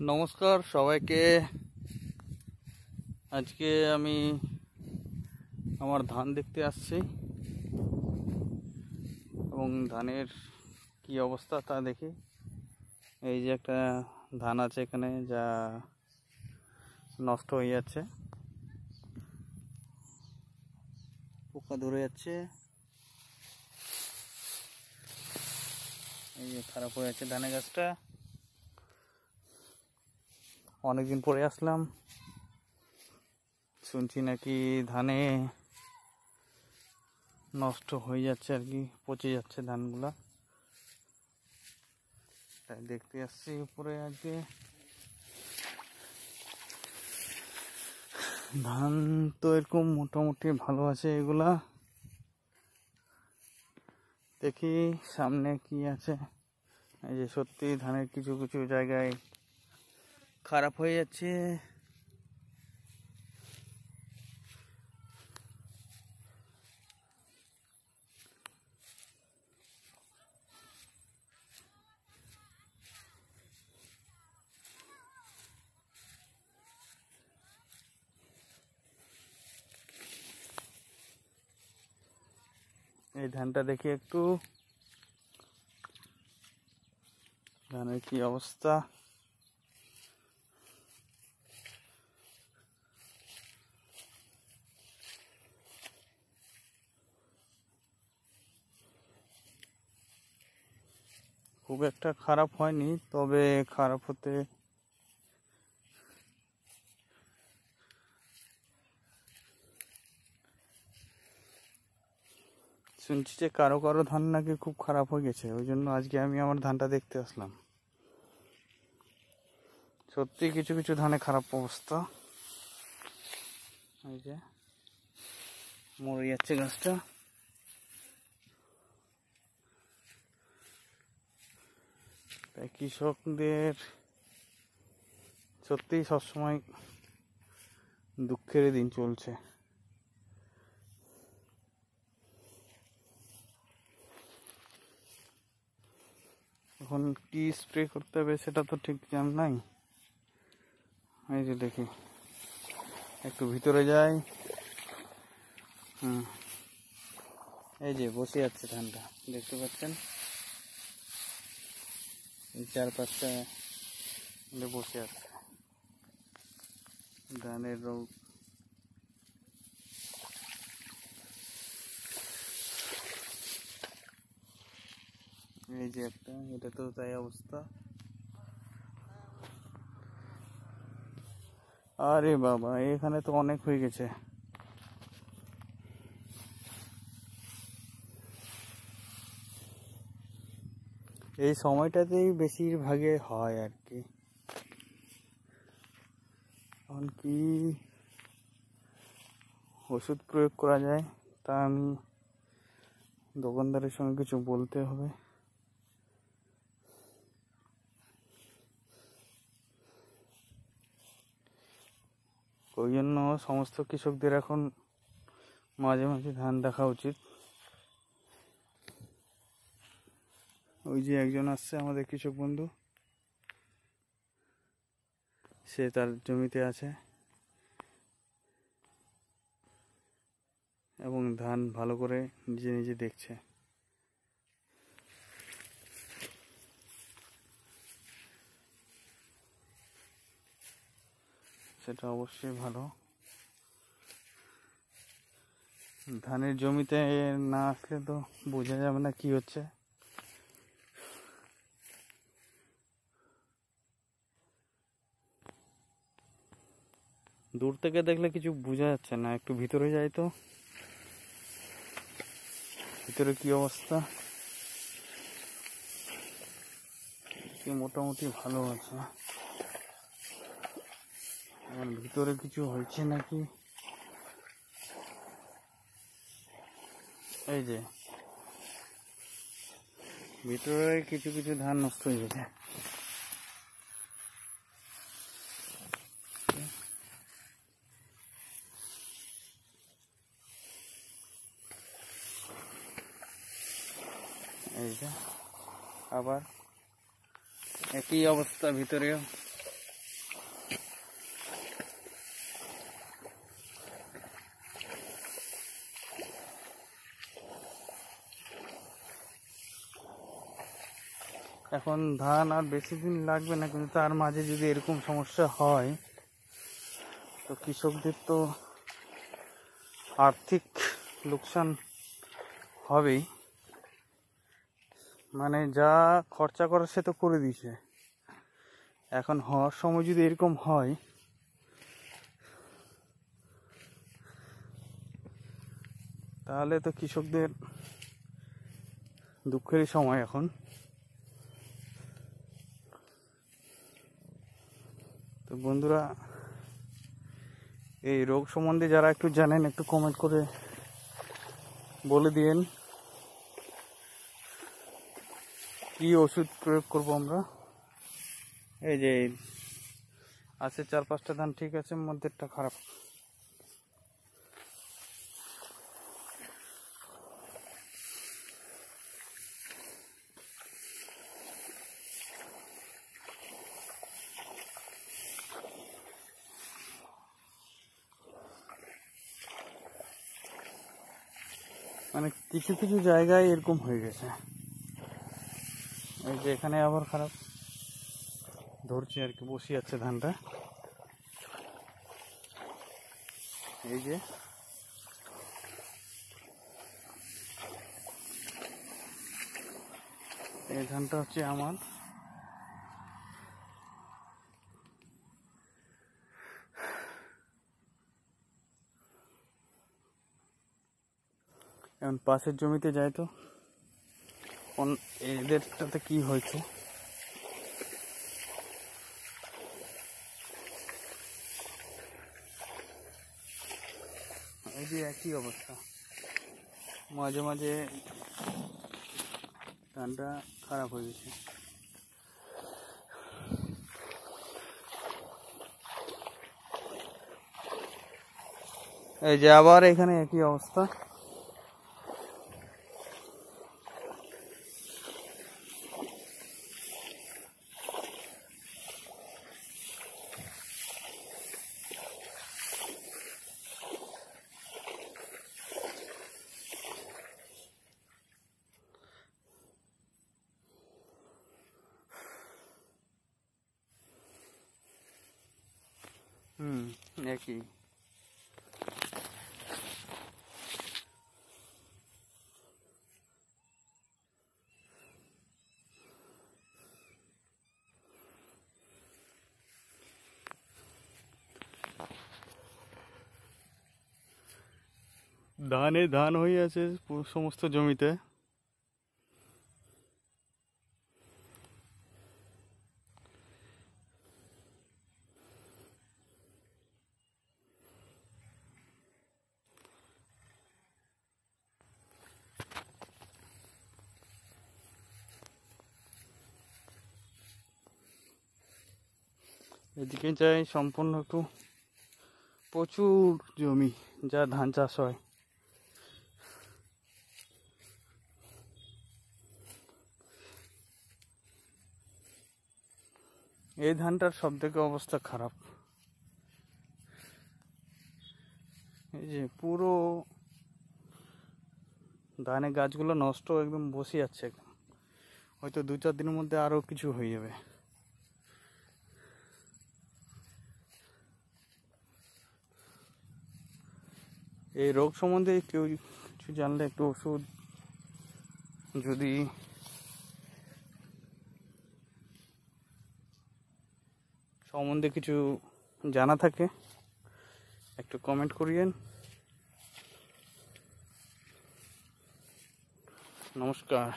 নমস্কার সবাইকে। আজকে আমি আমার ধান দেখতে আসছি এবং ধানের কি অবস্থা তা দেখি। এই যে একটা ধান আছে এখানে, যা নষ্ট হয়ে যাচ্ছে, পোকা ধরে যাচ্ছে। এই যে খারাপ হয়ে যাচ্ছে ধানের গাছটা। অনেকদিন পরে আসলাম, শুনছি নাকি ধানে নষ্ট হয়ে যাচ্ছে আর কি, পচে যাচ্ছে ধানগুলা। তাই দেখতে আসছি উপরে। আজকে ধান তো এরকম মোটামুটি ভালো আছে এগুলা। দেখি সামনে কি আছে। এই যে সত্যি ধানের কিছু কিছু জায়গায় খারাপ হয়ে যাচ্ছে। এই ধানটা দেখি একটু, ধানের কি অবস্থা। খুব একটা খারাপ হয়নি, তবে খারাপ হতে শুনছি যে কারো কারো ধান নাকি খুব খারাপ হয়ে গেছে। ওই জন্য আজকে আমি আমার ধানটা দেখতে আসলাম। সত্যি কিছু কিছু ধানে খারাপ অবস্থা। এই যে মরে যাচ্ছে গাছটা। তাই কৃষকদের সত্যিই সবসময় দুঃখের দিন চলছে। এখন কি স্প্রে করতে হবে সেটা তো ঠিক জান নাই। এই যে দেখি, একটু ভিতরে যাই। এই যে বসে আছে ধানটা, দেখতে পাচ্ছেন? এই 4-5টা বসে আছে ধানের রোগ। এই যে একটা, এটা তো তাই অবস্থা। আরে বাবা, এখানে তো অনেক হয়ে গেছে। এই সময়টাতেই বেশিরভাগে হয় আর কি। এখন কি ওষুধ প্রয়োগ করা যায় তা আমি দোকানদারের সঙ্গে কিছু বলতে হবে। ওই জন্য সমস্ত কৃষকদের এখন মাঝে মাঝে ধান দেখা উচিত। ওই যে একজন আসছে আমাদের কৃষক বন্ধু, সে তার জমিতে আছে এবং ধান ভালো করে নিজে নিজে দেখছে। সেটা অবশ্যই ভালো। ধানের জমিতে না আসলে তো বোঝা যাবে না কি হচ্ছে। দূর থেকে দেখলে কিছু বোঝা যাচ্ছে না, একটু ভিতরে যাই তো। ভিতরে কি অবস্থা? কি মোটামুটি ভালো আছে। ভিতরে কিছু হয়েছে নাকি? এই যে ভিতরে কিছু কিছু ধান নষ্ট হয়ে গেছে। এই যে আবার একই অবস্থা ভিতরেও। এখন ধান আর বেশি দিন লাগবে না, কিন্তু তার মাঝে যদি এরকম সমস্যা হয় তো কৃষকদের তো আর্থিক লোকসান হবেই। মানে যা খরচা করার সে তো করে দিয়েছে, এখন হওয়ার সময় যদি এরকম হয় তাহলে তো কৃষকদের দুঃখেরই সময় এখন। তো বন্ধুরা, এই রোগ সম্বন্ধে যারা একটু জানেন একটু কমেন্ট করে বলে দিন কি ওষুধ প্রয়োগ করব আমরা। এই যে আছে 4-5টা ধান ঠিক আছে, মধ্যেরটা খারাপ। মানে কিছু কিছু জায়গায় এরকম হয়ে গেছে। এই যে এখানে আবার খারাপ ধরছে আর কি, বসে যাচ্ছে ধানটা। এই যে এই ধানটা হচ্ছে আমার। এখন পাশের জমিতে যাই তো এদেরটাতে কি হয়েছে। এই যে একই অবস্থা, মাঝে মাঝে ধানটা খারাপ হয়ে গেছে। এই যে আবার এখানে একই অবস্থা। একই। ধানে ধান হয়ে আছে সমস্ত জমিতে। এদিকে যাই সম্পূর্ণ একটু প্রচুর জমি যা ধান চাষ হয়। এই ধানটার সব থেকে অবস্থা খারাপ। এই যে পুরো ধানের গাছগুলো নষ্ট একদম বসে যাচ্ছে, হয়তো 2-4 দিনের মধ্যে আরো কিছু হয়ে যাবে। এই রোগ সম্বন্ধে কেউ কিছু জানলে একটু ওষুধ যদি সম্বন্ধে কিছু জানা থাকে একটু কমেন্ট করিয়েন। নমস্কার।